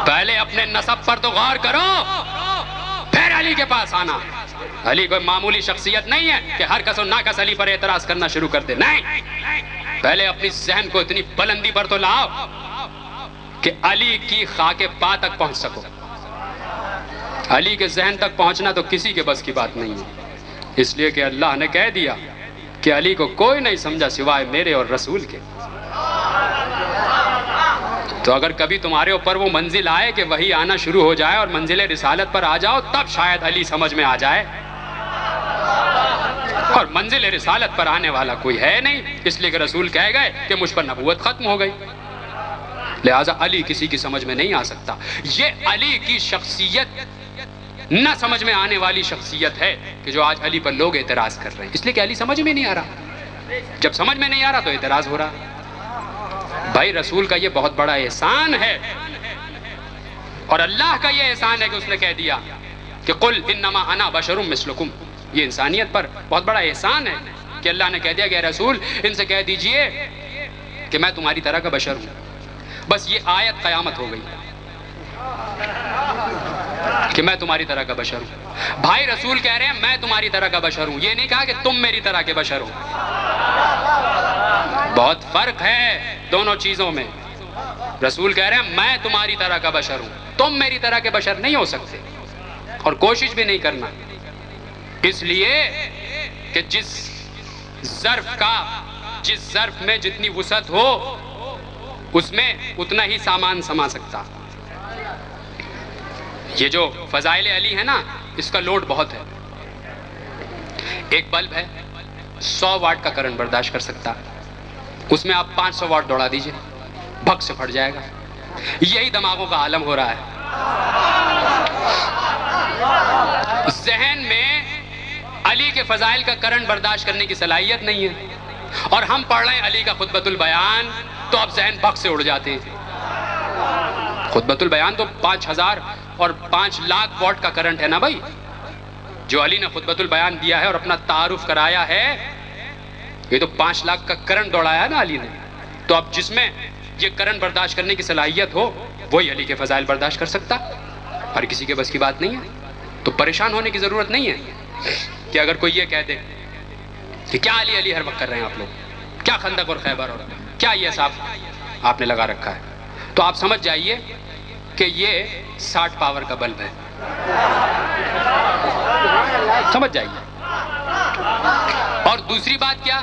پہلے اپنے نسب پر تو غور کرو، پھر علی کے پاس آنا۔ علی کوئی معمولی شخصیت نہیں ہے کہ ہر کس و ناکس علی پر اعتراض کرنا شروع کر دے، نہیں، پہلے اپنی ذہن کو اتنی بلندی پر تو لاؤ کہ علی کی خاک پا تک پہنچ سکو۔ علی کے ذہن تک پہنچنا تو کسی کے بس کی بات نہیں ہے، اس لیے کہ اللہ نے کہہ دیا کہ علی کو کوئی نہیں سمجھا سوائے میرے اور رسول کے۔ تو اگر کبھی تمہارے اوپر وہ منزل آئے کہ وہی آنا شروع ہو جائے اور منزل رسالت پر آ جاؤ، تب شاید علی سمجھ میں آ جائے، اور منزل رسالت پر آنے والا کوئی ہے نہیں، اس لیے کہ رسول کہہ گئے کہ مجھ پر نبوت ختم ہو گئی، لہٰذا علی کسی کی سمجھ میں نہیں آ سکتا۔ یہ علی کی شخصیت نہ سمجھ میں آنے والی شخصیت ہے کہ جو آج علی پر لوگ اعتراض کر رہے ہیں، اس لیے کہ علی سمجھ میں نہیں آ رہا، جب سمجھ میں نہیں آ رہا تو اعتراض ہو رہا۔ بھائی رسول کا یہ بہت بڑا احسان ہے، اور اللہ کا یہ احسان ہے کہ اس نے کہہ دیا کہ قل انما انا بشر مثلکم، یہ انسانیت پر بہت بڑا احسان ہے کہ اللہ نے کہہ دیا کہ اے رسول ان سے کہہ دیجئے کہ میں تمہاری طرح کا بشر ہوں۔ بس یہ آیت قیامت ہو گئی کہ میں تمہاری طرح کا بشر ہوں۔ بھائی رسول کہہ رہے ہیں میں تمہاری طرح کا بشر ہوں، یہ نہیں کہا کہ تم میری طرح کے بشر ہو، بہت فرق ہے دونوں چیزوں میں۔ رسول کہہ رہے ہیں میں تمہاری طرح کا بشر ہوں، تم میری طرح کے بشر نہیں ہو سکتے، اور کوشش بھی نہیں کرنا، اس لیے کہ جس ظرف میں جتنی وسعت ہو اس میں اتنا ہی سامان سما سکتا۔ یہ جو فضائل علی ہے نا، اس کا لوڈ بہت ہے۔ ایک بلب ہے 100 واٹ کا کرنٹ برداشت کر سکتا، اس میں آپ 500 واٹ دوڑا دیجئے، بھگ سے پھٹ جائے گا۔ یہی دماغوں کا عالم ہو رہا ہے، ذہن میں علی کے فضائل کا کرنٹ برداشت کرنے کی صلاحیت نہیں ہے، اور ہم پڑھ رہے ہیں علی کا خطبۃ البیان تو اب ذہن بھگ سے اڑ جاتے ہیں۔ خطبۃ البیان تو 5000 اور 5 لاکھ واٹ کا کرنٹ ہے نا بھائی، جو علی نے خطبۃ البیان دیا ہے اور اپنا تعارف کرایا ہے، یہ تو 5 لاکھ کا کرنٹ دوڑایا ہے نا علی نے۔ تو اب جس میں یہ کرنٹ برداشت کرنے کی صلاحیت ہو وہی علی کے فضائل برداشت کر سکتا، ہر کسی کے بس کی بات نہیں ہے۔ تو پریشان ہونے کی ضرورت نہیں ہے کہ اگر کوئی یہ کہہ دے کہ کیا علی علی ہر وقت کر رہے ہیں آپ لوگ، کیا خندق اور خیبر اور کیا یہ صاحب آپ نے لگا رکھا ہے، تو آپ سمجھ جائیے کہ یہ 60 پاور کا بلب ہے، سمجھ جائیے۔ اور دوسری بات کیا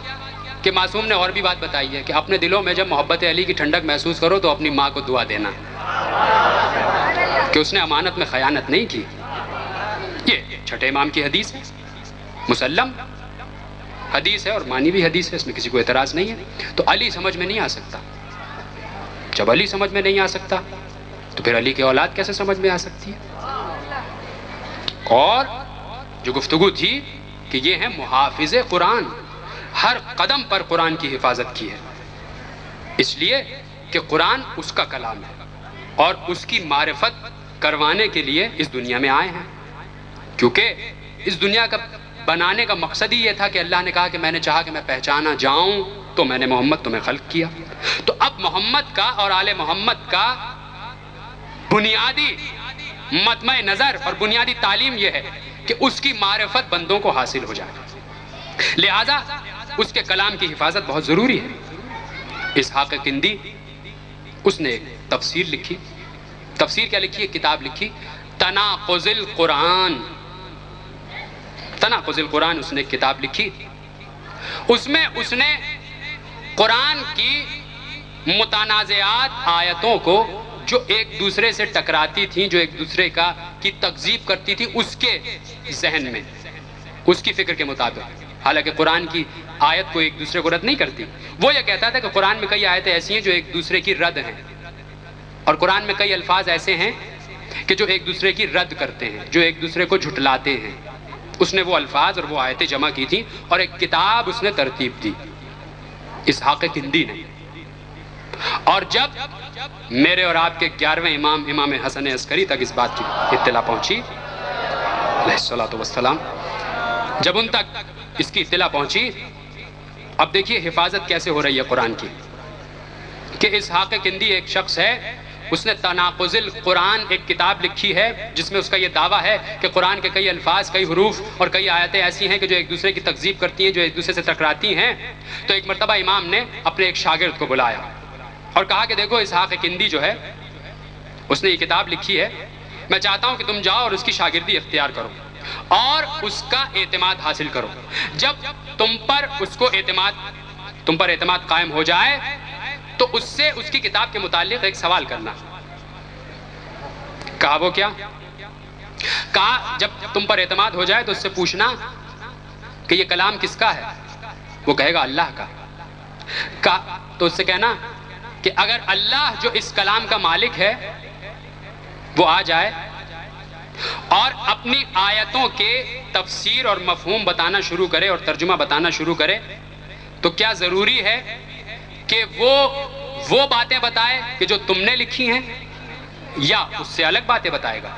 کہ معصوم نے اور بھی بات بتائی ہے کہ اپنے دلوں میں جب محبت علی کی ٹھنڈک محسوس کرو تو اپنی ماں کو دعا دینا کہ اس نے امانت میں خیانت نہیں کی۔ یہ چھٹے امام کی حدیث ہے، مسلم حدیث ہے اور مانی بھی حدیث ہے، اس میں کسی کو اعتراض نہیں ہے۔ تو علی سمجھ میں نہیں آ سکتا، جب علی سمجھ میں نہیں آ سکتا تو پھر علی کی اولاد کیسے سمجھ میں آ سکتی ہے؟ اور جو گفتگو تھی کہ یہ ہے محافظ قرآن، ہر قدم پر قرآن کی حفاظت کی ہے، اس لیے کہ قرآن اس کا کلام ہے اور اس کی معرفت کروانے کے لیے اس دنیا میں آئے ہیں، کیونکہ اس دنیا کا بنانے کا مقصد ہی یہ تھا کہ اللہ نے کہا کہ میں نے چاہا کہ میں پہچانا جاؤں تو میں نے محمد تمہیں خلق کیا۔ تو اب محمد کا اور آل محمد کا بنیادی مطمع نظر اور بنیادی تعلیم یہ ہے کہ اس کی معرفت بندوں کو حاصل ہو جائے، لہذا اس کے کلام کی حفاظت بہت ضروری ہے۔ اسحاق کندی اس نے ایک تفسیر لکھی، تفسیر کیا لکھی؟ ایک کتاب لکھی تناقض القرآن، تناقض القرآن اس نے ایک کتاب لکھی، اس میں اس نے قرآن کی متنازعات آیتوں کو جو ایک دوسرے سے ٹکراتی تھیں، جو ایک دوسرے کی تکذیب کرتی تھی، اس کے ذہن میں اس کی فکر کے مطابق، حالانکہ قرآن کی آیت کو ایک دوسرے کو رد نہیں کرتی، وہ یہ کہتا تھا کہ قرآن میں کئی آیتیں ایسی ہیں جو ایک دوسرے کی رد ہیں، اور قرآن میں کئی الفاظ ایسے ہیں کہ جو ایک دوسرے کی رد کرتے ہیں، جو ایک دوسرے کو جھٹلاتے ہیں۔ اس نے وہ الفاظ اور وہ آیتیں جمع کی تھیں اور ایک کتاب اس نے ترتیب دی، اسحاق کندی نے۔ اور جب میرے اور آپ کے 11ویں امام حسن عسکری تک اس بات کی اطلاع پہنچی علیہ الصلوۃ والسلام، جب ان تک اس کی اطلاع پہنچی، اب دیکھیے حفاظت کیسے ہو رہی ہے قرآن کی، کہ اسحاق کندی ایک شخص ہے اس نے تناقض القرآن ایک کتاب لکھی ہے جس میں اس کا یہ دعویٰ ہے کہ قرآن کے کئی الفاظ، کئی حروف اور کئی آیتیں ایسی ہیں کہ جو ایک دوسرے کی تکذیب کرتی ہیں، جو ایک دوسرے سے ٹکراتی ہیں۔ تو ایک مرتبہ امام نے اپنے ایک شاگرد کو بلایا اور کہا کہ دیکھو اسحاق کندی جو ہے اس نے یہ کتاب لکھی ہے، میں چاہتا ہوں کہ تم جاؤ اور اس کی شاگردی اختیار کرو اور اس کا اعتماد حاصل کرو۔ جب تم پر اعتماد قائم ہو جائے تو اس سے اس کی کتاب کے متعلق ایک سوال کرنا۔ کہا وہ کیا؟ کہا جب تم پر اعتماد ہو جائے تو اس سے پوچھنا کہ یہ کلام کس کا ہے؟ وہ کہے گا اللہ کا۔ کہا تو اس سے کہنا کہ اگر اللہ جو اس کلام کا مالک ہے وہ آ جائے اور اپنی آیتوں کے تفسیر اور مفہوم بتانا شروع کرے اور ترجمہ بتانا شروع کرے تو کیا ضروری ہے کہ وہ باتیں بتائے کہ جو تم نے لکھی ہیں یا اس سے الگ باتیں بتائے گا؟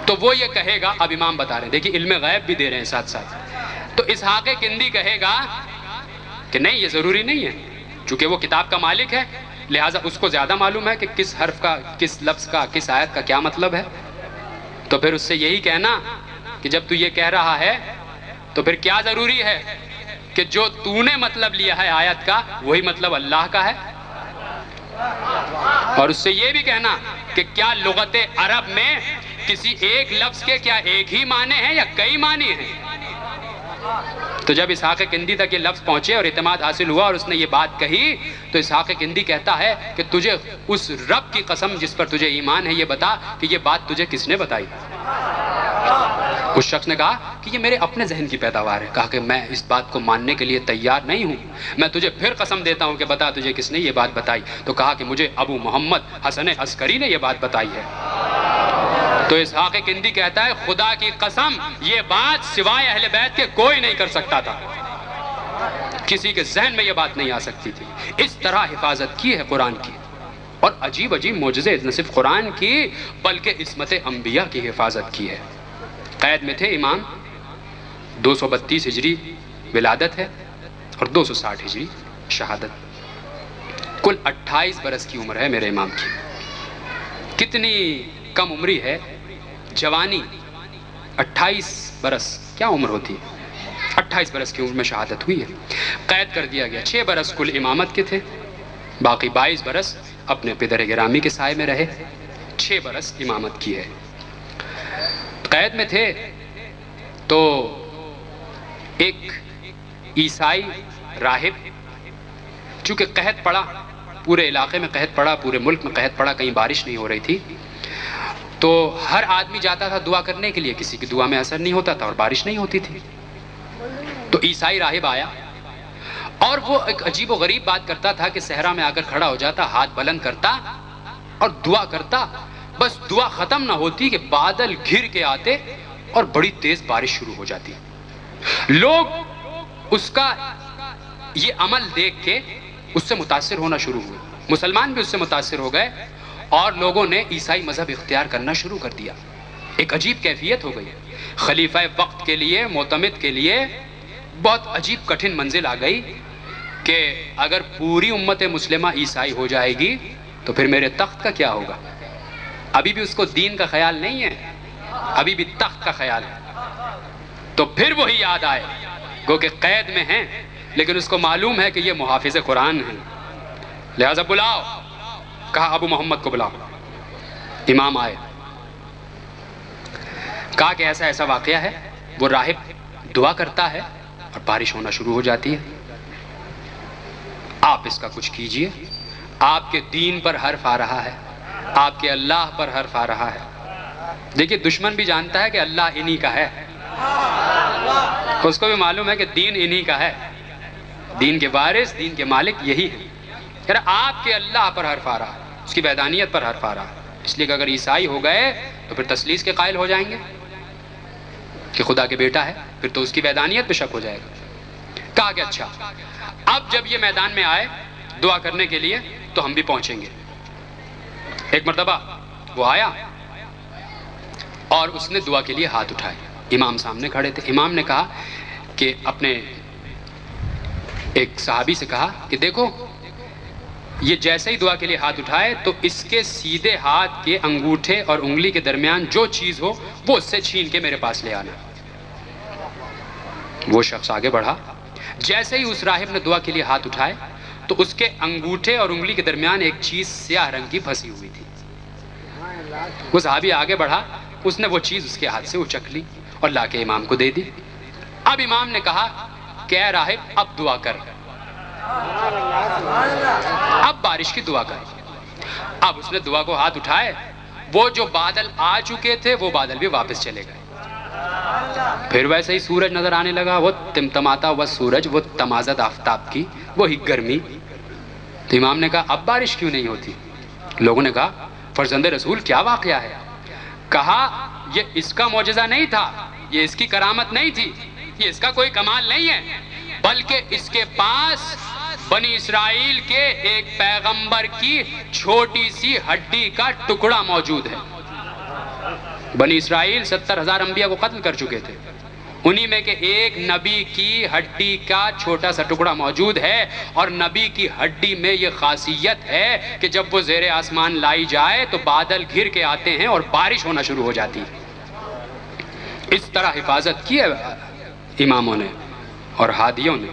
تو وہ یہ کہے گا، اب امام بتا رہے ہیں، دیکھیں علم غیب بھی دے رہے ہیں ساتھ ساتھ، تو اسحاق کندی کہے گا کہ نہیں یہ ضروری نہیں ہے، چونکہ وہ کتاب کا مالک ہے لہٰذا اس کو زیادہ معلوم ہے کہ کس حرف کا، کس لفظ کا، کس آیت کا کیا مطلب ہے۔ تو پھر اس سے یہی کہنا کہ جب تو یہ کہہ رہا ہے تو پھر کیا ضروری ہے کہ جو تو نے مطلب لیا ہے آیت کا وہی مطلب اللہ کا ہے۔ اور اس سے یہ بھی کہنا کہ کیا لغت عرب میں کسی ایک لفظ کے کیا ایک ہی معنی ہیں یا کئی معنی ہیں؟ تو جب اسحاق کندی تک یہ لفظ پہنچے اور اعتماد حاصل ہوا اور اس نے یہ بات کہی تو اسحاق کندی کہتا ہے کہ تجھے اس رب کی قسم جس پر تجھے ایمان ہے یہ بتا کہ یہ بات تجھے کس نے بتائی؟ اس شخص نے کہا کہ یہ میرے اپنے ذہن کی پیداوار ہے۔ کہا کہ میں اس بات کو ماننے کے لیے تیار نہیں ہوں، میں تجھے پھر قسم دیتا ہوں کہ بتا تجھے کس نے یہ بات بتائی۔ تو کہا کہ مجھے ابو محمد حسن عسکری نے یہ بات بتائی ہے۔ تو اسحاق کندی کہتا ہے خدا کی قسم یہ بات سوائے اہل بیت کے کوئی نہیں کر سکتا تھا، کسی کے ذہن میں یہ بات نہیں آ سکتی تھی۔ اس طرح حفاظت کی ہے قرآن کی، اور عجیب عجیب معجزے نہ صرف قرآن کی بلکہ عصمت انبیاء کی حفاظت کی ہے۔ قید میں تھے امام، 232 ہجری ولادت ہے اور 260 ہجری شہادت، کل 28 برس کی عمر ہے میرے امام کی۔ کتنی کم عمری ہے، جوانی 28 برس کیا عمر ہوتی ہے، 28 برس کی عمر میں شہادت ہوئی ہے۔ قید کر دیا گیا، 6 برس کل امامت کے تھے، باقی 22 برس اپنے پدر گرامی کے سائے میں رہے، 6 برس امامت کی ہے۔ قید میں تھے تو ایک عیسائی راہب، چونکہ قحط پڑا، پورے علاقے میں قحط پڑا، پورے ملک میں قحط پڑا، کہیں بارش نہیں ہو رہی تھی، تو ہر آدمی جاتا تھا دعا کرنے کے لیے، کسی کی دعا میں اثر نہیں ہوتا تھا اور بارش نہیں ہوتی تھی۔ تو عیسائی راہب آیا اور وہ ایک عجیب و غریب بات کرتا تھا کہ صحرا میں آ کر کھڑا ہو جاتا، ہاتھ بلند کرتا اور دعا کرتا، بس دعا ختم نہ ہوتی کہ بادل گھر کے آتے اور بڑی تیز بارش شروع ہو جاتی۔ لوگ اس کا یہ عمل دیکھ کے اس سے متاثر ہونا شروع ہوئے، مسلمان بھی اس سے متاثر ہو گئے اور لوگوں نے عیسائی مذہب اختیار کرنا شروع کر دیا۔ ایک عجیب کیفیت ہو گئی، خلیفہ وقت کے لیے، معتمد کے لیے بہت عجیب کٹھن منزل آ گئی کہ اگر پوری امت مسلمہ عیسائی ہو جائے گی تو پھر میرے تخت کا کیا ہوگا؟ ابھی بھی اس کو دین کا خیال نہیں ہے، ابھی بھی تخت کا خیال ہے۔ تو پھر وہی یاد آئے، گو کہ قید میں ہیں لیکن اس کو معلوم ہے کہ یہ محافظ قرآن ہیں، لہذا بلاؤ، کہا ابو محمد کو بلاؤ۔ امام آئے، کہا کہ ایسا ایسا واقعہ ہے، وہ راہب دعا کرتا ہے اور بارش ہونا شروع ہو جاتی ہے، آپ اس کا کچھ کیجئے، آپ کے دین پر حرف آ رہا ہے، آپ کے اللہ پر حرف آ رہا ہے۔ دیکھیے دشمن بھی جانتا ہے کہ اللہ انہی کا ہے، اس کو بھی معلوم ہے کہ دین انہی کا ہے، دین کے وارث، دین کے مالک یہی ہے۔ یار آپ کے اللہ پر حرف آ رہا ہے، اس کی وحدانیت پر حرف آ رہا ہے، اس لیے کہ اگر عیسائی ہو گئے تو پھر تثلیث کے قائل ہو جائیں گے کہ خدا کے بیٹا ہے، پھر تو اس کی وحدانیت پہ شک ہو جائے گا۔ کہا کہ اچھا، اب جب یہ میدان میں آئے دعا کرنے کے لیے تو ہم بھی پہنچیں گے۔ ایک مرتبہ وہ آیا اور اس نے دعا کے لیے ہاتھ اٹھائے، امام سامنے کھڑے تھے۔ امام نے کہا کہ اپنے ایک صحابی سے کہا کہ دیکھو یہ جیسے ہی دعا کے لیے ہاتھ اٹھائے تو اس کے سیدھے ہاتھ کے انگوٹھے اور انگلی کے درمیان جو چیز ہو وہ اس سے چھین کے میرے پاس لے آنا۔ وہ شخص آگے بڑھا، جیسے ہی اس راہب نے دعا کے لیے ہاتھ اٹھائے تو اس کے انگوٹھے اور انگلی کے درمیان ایک چیز سیاہ رنگ کی پھنسی ہوئی تھی۔ وہ صحابی آگے بڑھا، اس نے وہ چیز اس کے ہاتھ سے اچک لی اور لا کے امام کو دے دی۔ اب امام نے کہا کہ اے راہب اب دعا کر، اب بارش کی دعا کر۔ اب اس نے دعا کو ہاتھ اٹھائے، وہ جو بادل آ چکے تھے وہ بادل بھی واپس چلے گئے۔ پھر ویسے ہی سورج نظر آنے لگا، وہ تمتماتا ہوا سورج، وہ تمازت آفتاب کی وہی گرمی۔ تو امام نے کہا اب بارش کیوں نہیں ہوتی؟ لوگوں نے کہا فرزند رسول کیا واقعہ ہے؟ کہا یہ اس کا معجزہ نہیں تھا، یہ اس کی کرامت نہیں تھی، یہ اس کا کوئی کمال نہیں ہے، بلکہ اس کے پاس بنی اسرائیل کے ایک پیغمبر کی چھوٹی سی ہڈی کا ٹکڑا موجود ہے۔ بنی اسرائیل 70,000 انبیاء کو قتل کر چکے تھے، انہی میں کہ ایک نبی کی ہڈی کا چھوٹا سا ٹکڑا موجود ہے، اور نبی کی ہڈی میں یہ خاصیت ہے کہ جب وہ زیر آسمان لائی جائے تو بادل گھر کے آتے ہیں اور بارش ہونا شروع ہو جاتی ہے۔ اس طرح حفاظت کی ہے اماموں نے اور ہادیوں نے۔